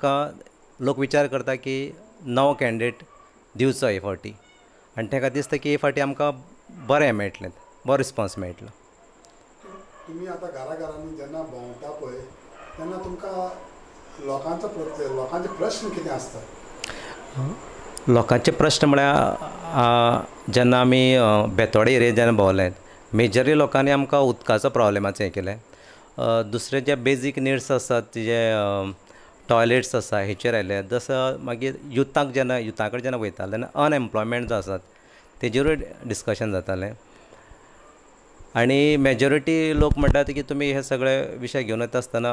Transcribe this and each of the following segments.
आमकां लोक विचार करता की नवो कॅन्डिडेट दिवचो हे फावटी आनी ताका दिसता की हे फावटी आमकां बरें मेळटलें, बरो रिस्पॉन्स मेळटलो. तुमी आतां घरांनी जेन्ना भोंवता पळय तेन्ना तुमकां लोकांचे प्रश्न कितें आसता? लोकांचे प्रश्न म्हळ्यार जेन्ना आमी बेतोडे एरियेंत जेन्ना भोंवले मेजरली लोकांनी आमकां उदकाचो प्रॉब्लेमाचो हें केलें. दुसरे जे बेजीक निड्स आसात जे टॉयलेट्स आसा हेचेर आयले. जसो मागीर युथा कडेन जेन्ना वयताले तेन्ना अनएम्प्लॉयमेंट जो आसात तेजेरूय डिस्कशन जातालें. आनी मेजॉरिटी लोक म्हणटात की तुमी हे सगळे विशय घेवन येता आसतना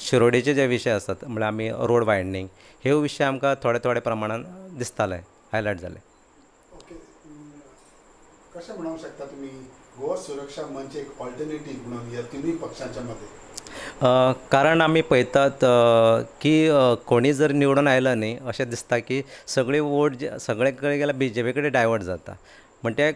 शिरोडेचे जे विशय आसात म्हळ्यार आमी रोड वायडनींग हे विशय आमकां थोडे प्रमाणान दिसताले, हायलायट जाले. ओके, कशें म्हणूंक शकता तुमी गोवा सुरक्षा मंच एक ऑल्टरनेटीव म्हणून ह्या तिनूय पक्षांच्या मदीं? कारण आमी पळयतात की कोणी जर निवडून आयलो न्ही अशें दिसता की सगळी वोट सगळे कडेन गेल्यार BJP कडेन डायवर्ट जाता. म्हणटे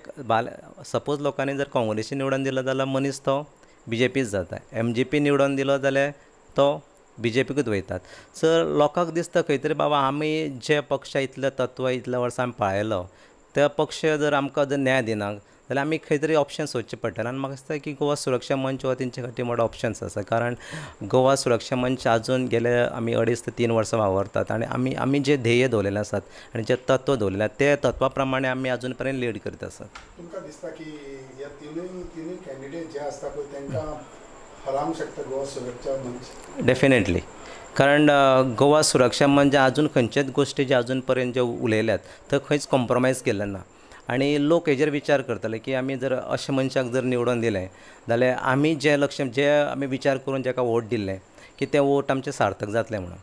सपोज लोकांनी जर काँग्रेसी निवडून दिलो जाल्यार मनीस तो BJPच जाता. MGP निवडून दिलो जाल्यार तो BJPकूच वयतात. सो लोकांक दिसता खंय तरी बाबा आमी जे पक्ष इतले तत्व इतल्या वर्सां आमी पळयलो ते पक्ष जर आमकां जर न्याय दिनात जाल्यार आमी खंय तरी ऑप्शन सोदचें पडटलें. आनी म्हाका दिसता की गोवा सुरक्षा मंच हो तेंचे खातीर मोठो ऑप्शन्स आसा. कारण गोवा सुरक्षा मंच आजून गेले आमी 2.5 ते 3 वर्सां वावरतात आनी आमी जे ध्येय दवरलेले आसात आनी जे तत्व दवरलेले ते तत्वा प्रमाणे आमी आजून पर्यंत लीड करीत आसात. तुमकां दिसता की ह्या तिनूय कॅन्डिडेट जे आसता पळय तांकां हरावंक शकता गोवा सुरक्षा मंच? डेफिनेटली. कारण गोवा सुरक्षा मंच आजून खंयचेच गोश्टी जे आजून पर्यंत जे उलयल्यात थंय खंयच कॉम्प्रोमायज केल्लें ना. आनी लोक हेजेर विचार करतले की आमी जर अशे मनशाक जर निवडून दिलें जाल्यार आमी जे आमी विचार करून जाका वोट दिल्लें की तें वोट आमचें सार्थक जातलें म्हणून.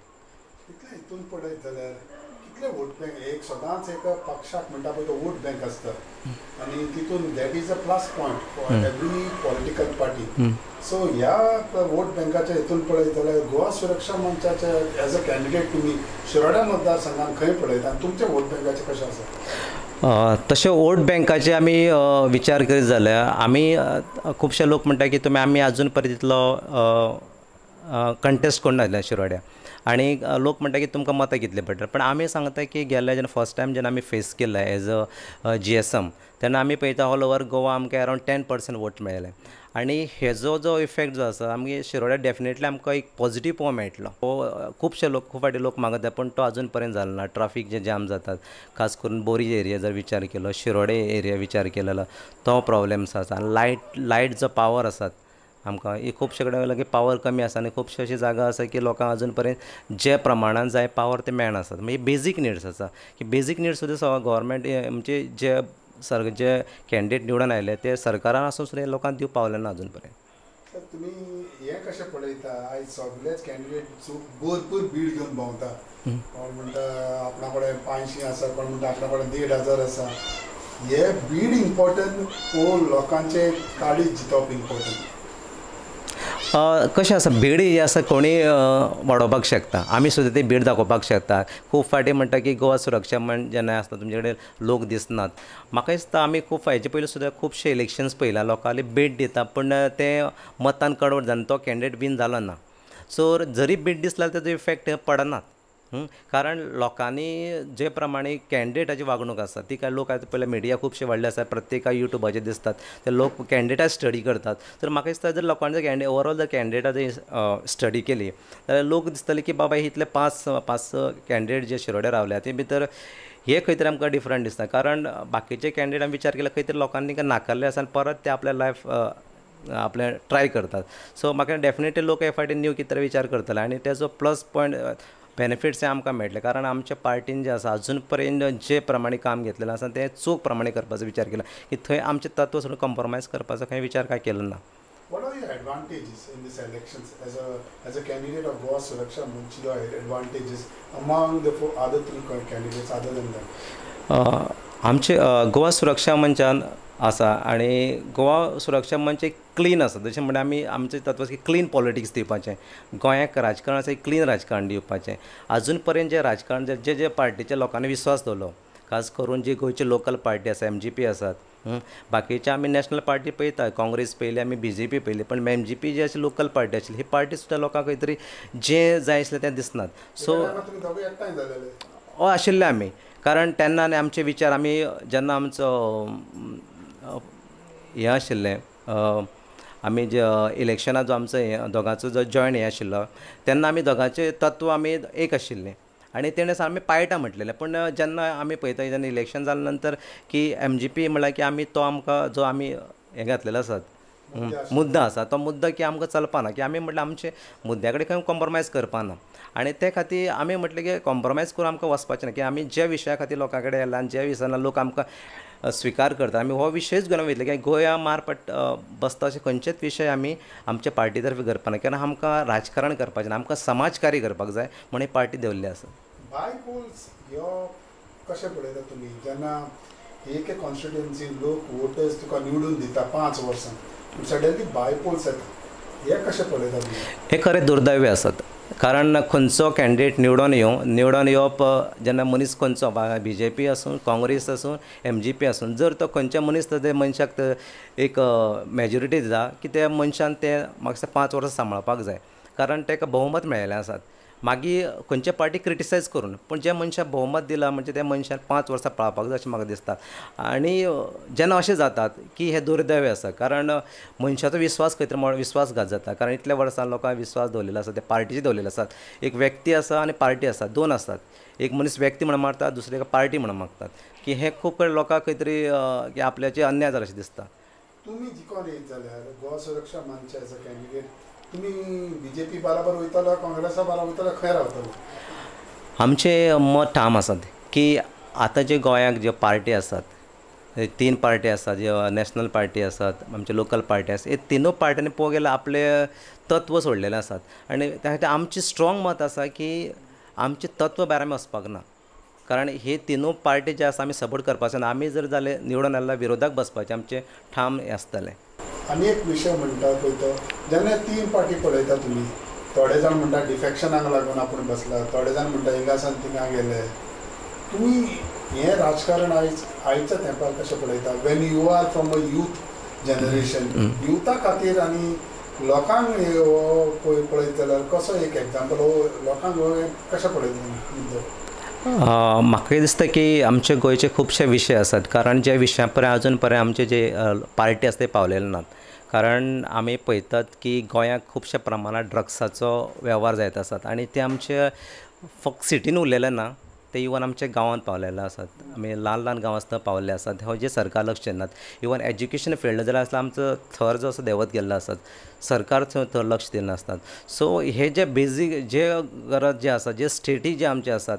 कितले हितून पळयत जाल्यार कितले वोट बँक एक सदांच एक पक्षाक म्हणटा पळय तो वोट बँक आसता आनी तितून that is a plus point for every political party. So ह्या वोट बँकाच्या हितून पळयत जाल्यार गोवा सुरक्षा मंचाचे एज अ कॅन्डिडेट तुमी शिरोड्या मतदारसंघान खंय पळयता आनी तुमच्या वोट बँकाचें कशें आसा? तशें वोट बँकाचे आमी विचार करीत जाल्यार आमी खुबशे लोक म्हणटा की तुमी आमी आजून पर्यंत तितलो कंटेस्ट कोण नासलें शिरोड्या आनी लोक म्हणटा की तुमकां मतां कितले पडटा. पण आमी सांगता की गेल्ले जेन्ना फर्स्ट टायम जेन्ना आमी फेस केल्ले एज अ GSM तेन्ना आमी पळयता ऑल ओवर गोवा आमकां अरावंड 10% वोट मेळ्ळे. आनी हेजो जो इफेक्ट जो आसा आमगे शिरोड्या डेफिनेटली आमकां एक पॉझिटीव पळोवंक मेळटलो. खुबशे लोक खूब फावटी लोक मागता पण तो आजून पर्यंत जालो ना. ट्राफीक जे जॅम जातात खास करून बोरी एरिया जर विचार केलो शिरोडे एरिया विचार केलेलो तो प्रॉब्लेम्स आसा. लायट जो पावर आसात आमकां खुबशे कडेन वयलो की पावर कमी आसा आनी खुबशे अशी जागा आसा की लोकांक आजून पर्यंत जे प्रमाणान जाय पावर ते मेळना आसात. म्हणजे बेजीक निड्स आसा की बेजीक निड्स सुद्दां गव्हर्मेंट म्हणजे जे कॅन्डिडेट निवडून आयले ते सरकारान आसून सुद्दां लोकांक दिवंक पावले ना आजून पर्यंत. तुमी हें कशें पळयता आयज सगळेच कॅन्डिडेट भरपूर बीड घेवन भोंवता. कोण म्हणटा आपणा कडेन 500 आसा, कोण म्हणटा आपणा कडेन 1,500 आसा. हे बीड इम्पॉर्टंट वो लोकांचे काळीज जितप इम्पॉर्टंट? कशें आसा बीड जी आसा कोणीय वाडोवपाक शकता. आमी सुद्दां ती बीड दाखोवपाक शकता. खूब फावटी म्हणटा की गोवा सुरक्षा मंच जेन्ना आसता तुमचे कडेन लोक दिसनात. म्हाका दिसता आमी खूब हेजे पयलीं सुद्दां खुबशे इलेक्शन्स पळयल्या लोकांनी बीड दिता पण ते मतान कन्वर्ट जावन तो कॅन्डिडेट बीन जालो ना. सो जरी बीड दिसल्यार तेजो इफेक्ट पडनात. कारण लोकांनी जे प्रमाणे कॅन्डिडेटाची वागणूक आसा ती काय लोक आतां पयल्या मिडिया खुबशे वाडले आसा प्रत्येका युट्यूबाचेर दिसतात ते लोक कॅन्डिडेटा स्टडी करतात. तर म्हाका दिसता जर लोकांनी ओवरऑल जर कॅन्डिडेटा स्टडी केली जाल्यार लोक दिसतले की बाबा इतले 5 कॅन्डिडेट जे शिरोड्या रावल्या ते भितर हे खंय तरी आमकां डिफरंट दिसता. कारण बाकीचे कॅन्डिडेटान विचार केला खंय तरी लोकांनी नाकारले आसा आनी परत ते आपल्या लायफ आपले ट्राय करतात. सो म्हाका डेफिनेटली लोक हे फावटी न्यू कितें तरी विचार करतले आनी तेजो प्लस पॉयंट बेनिफिट्स आमकां मेळटले. कारण आमच्या पार्टीन जे आसा आजून पर्यंत जे प्रमाणे काम घेतलेलें आसा ते चूक प्रमाणे करपाचो विचार केला की थंय आमचे तत्व सोडून कॉम्प्रोमायज करपाचो खंय विचार काय केलो ना. What are your advantages in these elections as a candidate of Goa Suraksha Manch? Your advantages among the other 3 candidates other than them? आमचे गोवा सुरक्षा मंचान आसा आनी गोवा सुरक्षा मंच एक क्लीन आसा. जशें म्हणजे आमी आमचें तत्व की क्लीन पॉलिटिक्स दिवपाचें. गोंयाक राजकारण आसा एक क्लीन राजकारण दिवपाचें. आजून पर्यंत जे राजकारण जे पार्टीच्या लोकांनी विश्वास दवरलो खास करून जी गोंयची लोकल पार्टी आसा MGP आसात बाकीचे आमी नॅशनल पार्टी पळयता काँग्रेस पयली आमी BJP पयली पण MGP जी अशी लोकल पार्टी आशिल्ली ही पार्टी सुद्दां लोकांक खंय तरी जें जाय आसलें तें दिसनात सो तुम्ही दोघे एकठांय झालेले हय आशिल्ले आमी कारण तेन्ना आनी आमचे विचार आमी जेन्ना आमचो हें आशिल्लें आमी जे इलेक्शनाक जो आमचो हें दोगांचो जो जॉयंट हें आशिल्लो तेन्ना आमी दोगांचे तत्व आमी एक आशिल्लें आनी तेणें आमी पाळटा म्हटलेलें पण जेन्ना आमी पळयता जेन्ना इलेक्शन जाले नंतर की MGP म्हळ्यार की आमी तो आमकां जो आमी हें घातलेलो आसात मुद्दा आसा तो मुद्दा की आमकां चलपाना की आमी म्हटलें आमचे मुद्द्या कडेन खंय कॉम्प्रोमायज करपाना आनी ते खातीर आमी म्हटलें की कॉम्प्रोमायज करून आमकां वचपाचें ना की आमी ज्या विशया खातीर लोकां कडेन येयला आनी ज्या विशयान लोक आमकां स्विकार करता आमी हो विशयच घेवन वयतले की गोंया मारपट बसता अशे खंयचेच विशय आमी आमच्या पार्टी तर्फे करपाना कित्याक आमकां राजकारण करपाचें ना आमकां समाजकार्य करपाक जाय म्हण ही पार्टी दवरली आसा बायपोल्स ह्यो कशें पळयता तुमी जेन्ना एक कॉन्स्टिट्युएन्सी लोक वोटर्स तुका निवडून दिता 5 वर्सां सडनली बायपोल्स येता हे कशें पळयता तुमी हे खरें दुर्दैवी आसात कारण खंयचो कॅन्डिडेट निवडून येवप जेन्ना मनीस खंयचो BJP आसूं काँग्रेस आसूं MGP आसूं जर तो खंयच्या मनीस ते मनशाक एक मेजॉरिटी दिता की त्या मनशान ते म्हाका दिसता 5 वर्सां सांबाळपाक जाय कारण ताका भोवमत मेळिल्लें आसात मागीर खंयचे पार्टी क्रिटिसायज करून पण जे मनशाक भोवमत दिला म्हणजे त्या मनशान 5 वर्सां पळोवपाक जाय अशें म्हाका दिसता आनी जेन्ना अशें जातात की हे दुर्दैवी आसा कारण मनशाचो विश्वास खंय तरी विश्वासघात जाता कारण इतल्या वर्सां लोकांक विश्वास दवरलेलो आसा ते पार्टीचे दवरलेले आसात एक व्यक्ती आसा आनी पार्टी आसा दोन आसात एक मनीस व्यक्ती म्हणून मारता दुसरे पार्टी म्हणून मागतात की हे खूब कडेन लोकांक खंय तरी की आपल्याचे अन्याय जाला अशें दिसता तुमी जिखून येत जाल्यार गोवा सुरक्षा मंच एज अ कॅन्डिडेट तुमी BJP बरोबर वयतलो काँग्रेसा बरोबर वयतलो खंय रावतलो आमचें मत ठाम आसात की आतां जे गोंयाक ज्यो पार्टी आसात 3 पार्टी आसात ज्यो नॅशनल पार्टी आसात आमचे लोकल पार्टी आसात हे तिनूय पार्ट्यांनी पळोवंक गेल्यार आपले तत्व सोडलेले आसात आनी त्या खातीर आमचें स्ट्रॉंग मत आसा की आमचे तत्व भायर आमी वचपाक ना कारण हे तिनूय पार्टी जे आसा आमी सपोर्ट करपाचो ना आमी जर जाले निवडून आयल्यार विरोधाक बसपाचें आमचें ठाम हें आसतलें आनी एक विशय म्हणटा पळय तो जेन्ना 3 पार्टी पळयता तुमी थोडे जाण म्हणटा डिफेक्शनाक लागून आपूण बसला थोडे जाण म्हणटा हिंगासान थिंगा गेले तुमी हें राजकारण आयच्या तेंपार कशें पळयता when you are from a youth generation युथा खातीर आनी लोकांक पळयत जाल्यार कसो एक एग्जाम्पल हो लोकांक कशें पळयता म्हाका दिसता की आमचे गोंयचे खुबशे विशय आसात कारण जे विशया पर्यंत अजून पर्यंत आमचे जे पार्टी आसा ते पावलेले नात कारण आमी पळयतात की गोंयाक खुबशे प्रमाणात ड्रग्साचो वेव्हार जायत आसात आनी ते आमचे फक्त सिटीन उरलेले ना ते इवन आमच्या गांवांत पावलेले आसात आमी ल्हान गांवां आसतना पावल्ले आसात हो जे सरकार लक्ष दिनात इवन एज्युकेशन फिल्ड जाल्यार आसल्यार आमचो थर जो आसा देंवत गेल्लो आसात सरकार थंय लक्ष दिनासतात सो हे जे बेजीक जे गरज जे आसा जे स्टेटी जे आमचे आसात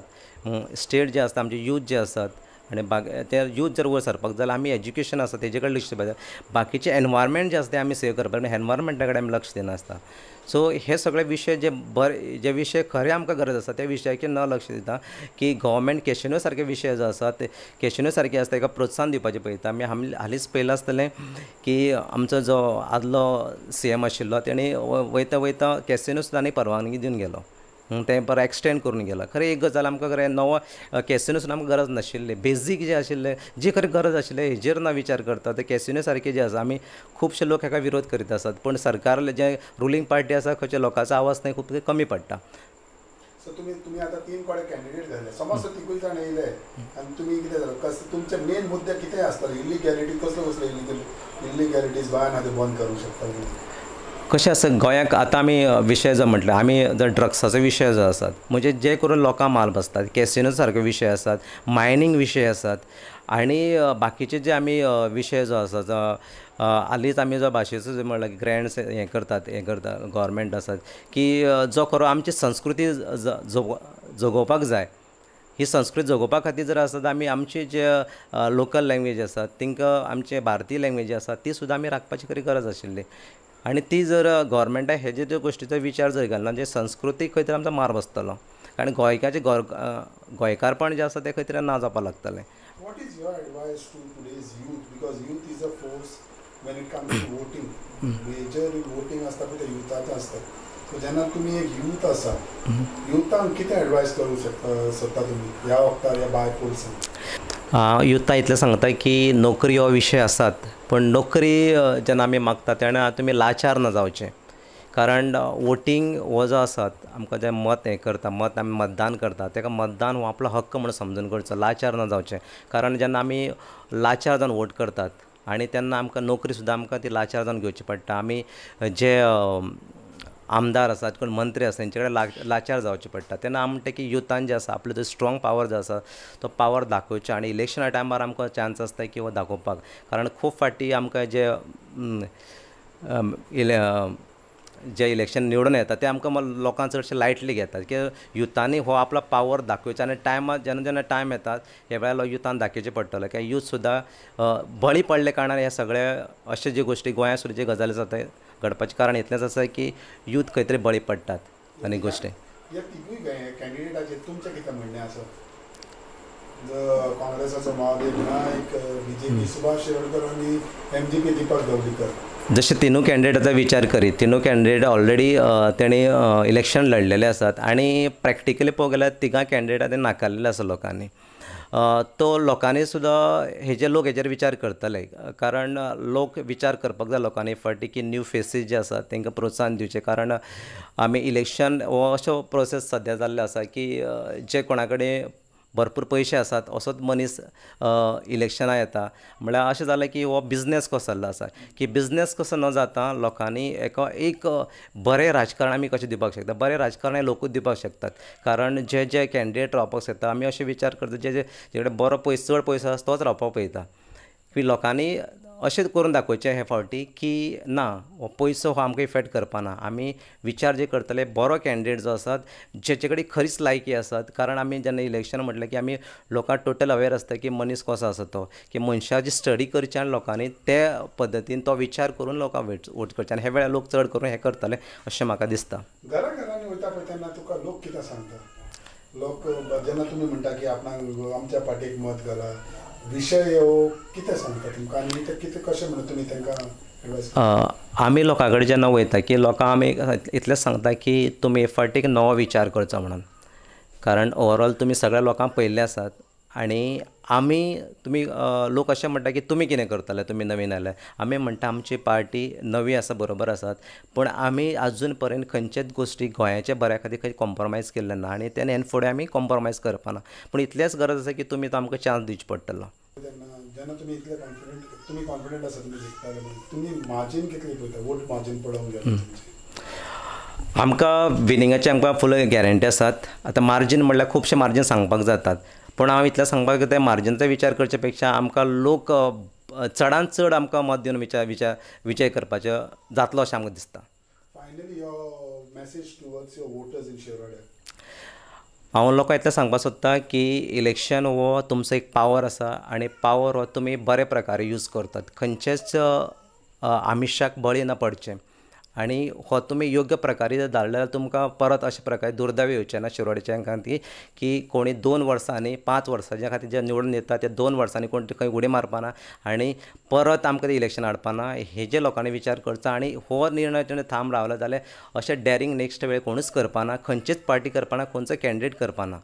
स्टेट जे आसता आमचे यूथ जे आसात आनी ते यूथ जर वयर सरपाक जाल्यार आमी एज्युकेशन आसा तेजे कडेन लक्ष दिवपाक जाय बाकीचे एनवायरमेंट जे आसा ते आमी सेव करपाक जाय एनवायरमेंटा कडेन आमी लक्ष दिनासता सो हे सगळे विशय जे विशय खरे आमकां गरज आसा त्या विशयाचेर न लक्ष दिता की गव्हर्मेंट कॅसिनो सारके विशय जो आसा ते कॅसिनो सारके आसता ताका प्रोत्साहन दिवपाचें पळयता आमी हालींच पयलें आसतलें की आमचो जो आदलो CM आशिल्लो तेणी वयता कॅसिनो सुद्दां आनी परवानगी दिवन गेलो तें बरें एक्सटेंड करून गेला खरें एक गजाल आमकां खरें नवो कॅसिनो सुद्दां आमकां गरज नाशिल्ली बेजीक जे आशिल्ले जी खरें गरज आशिल्ले हेजेर ना विचार करता ते कॅसिनो सारके जे आसा आमी खुबशे लोक हाका विरोध करीत आसात पण सरकार जे रुलींग पार्टी आसा खंयच्या लोकांचो आवाज थंय खूब कमी पडटा सो तुमी आतां 3 कोडे कॅन्डिडेट जाले समज तिगूय जाण येयले आनी तुमी कितें जालें कसले तुमचे मेन मुद्दे कितें आसतले इलिगॅलिटी कसले इलिगॅलिटीज गोंयान आतां बंद करूंक शकता कशें आसा गोंयाक आतां आमी विशय जो म्हटलो आमी जर ड्रग्साचो विशय जो आसात म्हणजे जे करून लोकांक माल बसतात कॅसिनो सारके विशय आसात मायनींग विशय आसात आनी बाकीचे जे आमी विशय जो आसा जो हालींच आमी जो भाशेचो जो म्हणल्यार ग्रँड्स हें करतात गव्हर्मेंट आसात की जो खरो आमची संस्कृती जगोवपाक जाय ही संस्कृती जगोवपा खातीर जर आसत आमी आमची जे लोकल लँग्वेज आसात तांकां आमचे भारतीय लँग्वेजी आसात ती सुद्दां आमी राखपाची खरी गरज आशिल्ली आनी ती जर गव्हर्मेंटाक हेजे ज्यो गोश्टीचो विचार जर घालना जे संस्कृतीक खंय तरी आमचो मार बसतलो कारण गोंयकाचे गोंयकारपण जे आसा तें खंय तरी ना जावपाक लागतलें What is your advice to today's youth? Because youth is a force when it comes to voting. Major voting असता पळय ते युथाचो आसता. सो जेन्ना तुमी एक यूथ आसा युथांक कितें एडवायस करूंक सोदता तुमी ह्या वक्तार ह्या बायपोल्सान युथा इतलें सांगता की नोकरी हो विशय आसात पण नोकरी जेन्ना आमी मागता तेन्ना तुमी लाचार न जावचें कारण वोटींग हो जो आसात आमकां जें मत हें करता मत आमी मतदान करता तेका मतदान हो आपलो हक्क म्हणून समजून करचो लाचार न जावचें कारण जेन्ना आमी लाचार जावन वोट करतात आनी तेन्ना आमकां नोकरी सुद्दां आमकां ती लाचार जावन घेवची पडटा आमी जे आमदार आसात कोण मंत्री आसा तेंचे कडेन लाचार जावचें पडटा तेन्ना आमी म्हणटा की युथान जे आसा आपलो जो स्ट्रॉंग पावर जो आसा तो पावर दाखोवचो आनी इलेक्शना टायमार आमकां चान्स आसता की हो दाखोवपाक कारण खूब फाटी आमकां जे इलेक्शन निवडून येता ते आमकां लोकां चडशे लायटली घेतात की युथांनी हो आपलो पावर दाखोवचो आनी टायमार जेन्ना जेन्ना टायम येतात हे वेळार युथान दाखोवचें पडटलें की यूथ सुद्दां बळी पडले कारणान हे सगळे अशे जे गोश्टी गोंयांत सुद्दां जे गजाली जाता घडपाचें कारण इतलेंच आसा की यूथ खंय तरी बळी पडटात आनी गोश्टी ह्या तिगूय कॅन्डिडेटाचेर तुमचें कितें म्हणणें आसा काँग्रेसाचो महादेव नायक BJP सुभाष शिरोडकर आनी MGP दिपक ढवळीकर जशे तिनूय कॅन्डिडेटाचो विचार करीत तिनूय कॅन्डिडेट ऑलरेडी तेणी इलेक्शन लडलेले आसात आनी प्रॅक्टिकली पळोवंक गेल्यार तिगां कॅन्डिडेटा ते नाकारलेले आसा लोकांनी तो लोकांनी सुद्दां हेजे लोक हेजेर विचार करतले कारण लोक विचार करपाक जाय लोकांनी फाटी की न्यू फेसीस जे आसात तांकां प्रोत्साहन दिवचें कारण आमी इलेक्शन हो असो प्रोसेस सद्या जाल्लो आसा की जे कोणा कडेन भरपूर पयशे आसात असोच मनीस इलेक्शना येता म्हळ्यार अशें जालें की हो बिजनेस कसो जाल्लो आसा की बिजनेस कसो न जाता लोकांनी एक बरें राजकारण आमी कशें दिवपाक शकता बरें राजकारण हे लोकूच दिवपाक शकतात कारण जे जे कॅन्डिडेट रावपाक शकता आमी अशें विचार करता जे कडेन बरो पयसो चड पयसो आसा तोच रावपाक पळयता की लोकांनी अशें करून दाखोवचें हे फावटी की ना हो पयसो हो आमकां इफेक्ट करपाना आमी विचार जे करतले बरो कॅन्डिडेट जो आसात जेचे कडेन खरीच लायकी आसात कारण आमी जेन्ना इलेक्शन म्हटलें की आमी लोकांक टोटल अवेर आसता की मनीस कसो आसा तो की मनशाची स्टडी करची आनी लोकांनी ते पद्दतीन तो विचार करून लोकांक वोट करचे आनी हे वेळार लोक चड करून हें करतले अशें म्हाका दिसता घरांनी वयता पळय तेन्ना तुका लोक कितें सांगता लोक जेन्ना तुमी म्हणटा की आपणाक आमच्या पार्टीक मत घाला विशय हो कितें सांगता तुमकां आनी ते कितें कशें म्हणून तुमी तांकां एडवायस आमी लोकां कडेन जेन्ना वयता की लोकांक आमी इतलेंच सांगता की तुमी फाटीक नवो विचार करचो म्हणून कारण ओवरऑल तुमी सगळ्या लोकांक पळयल्ले आसात आनी तुमी लोक अशें म्हणटा की तुमी कितें करतले तुमी नवीन आयले आमी म्हणटा आमची पार्टी नवी आसा बरोबर आसात पूण आमी आजून पर्यंत खंयचेच गोश्टी गोंयाच्या बऱ्या खातीर खंय कॉम्प्रोमायज केल्ले ना आनी तेन्ना हें फुडें आमी कॉम्प्रोमायज करपाना पूण इतलेंच गरज आसा की तुमी तो आमकां चान्स दिवचो पडटलो जेन्ना तुमी इतले कॉन्फिडंट आसा तुमी जिखतले म्हणून तुमी मार्जीन कितली पळयता वोट मार्जीन पळोवंक गेले आमकां विनिंगाची आमकां फूल गॅरंटी आसात आतां मार्जीन म्हणल्यार खुबशे मार्जीन सांगपाक जातात पूण हांव इतलें सांगपाक ते मार्जिनचो विचार करचे पेक्षा आमकां लोक चडांत चड आमकां मत दिवन विजय करपाचो जातलो अशें आमकां दिसता finally your message towards your voters in शिरोड्या हांव लोकांक इतलें सांगपाक सोदता की इलेक्शन हो तुमचो एक पावर आसा आनी पावर हो तुमी बरे प्रकारे यूज करतात खंयचेच आमिशाक बळी न पडचें आनी हो तुमी योग्य प्रकारे जर धाडले जाल्यार तुमकां परत अशे प्रकारे दुर्दैव येवचें ना शिरोडेच्या खातीर की कोणी 2 वर्सांनी 5 वर्सांच्या खातीर जे निवडून येता ते 2 वर्सांनी कोण खंय उडी मारपाना आनी परत आमकां इलेक्शन हाडपाना हेजे लोकांनी विचार करचो आनी हो निर्णय जेन्ना थांब रावलो जाल्यार अशें डॅरिंग नेक्स्ट वेळ कोणूच करपाना खंयचीच पार्टी करपाना खंयचो कॅन्डिडेट करपाना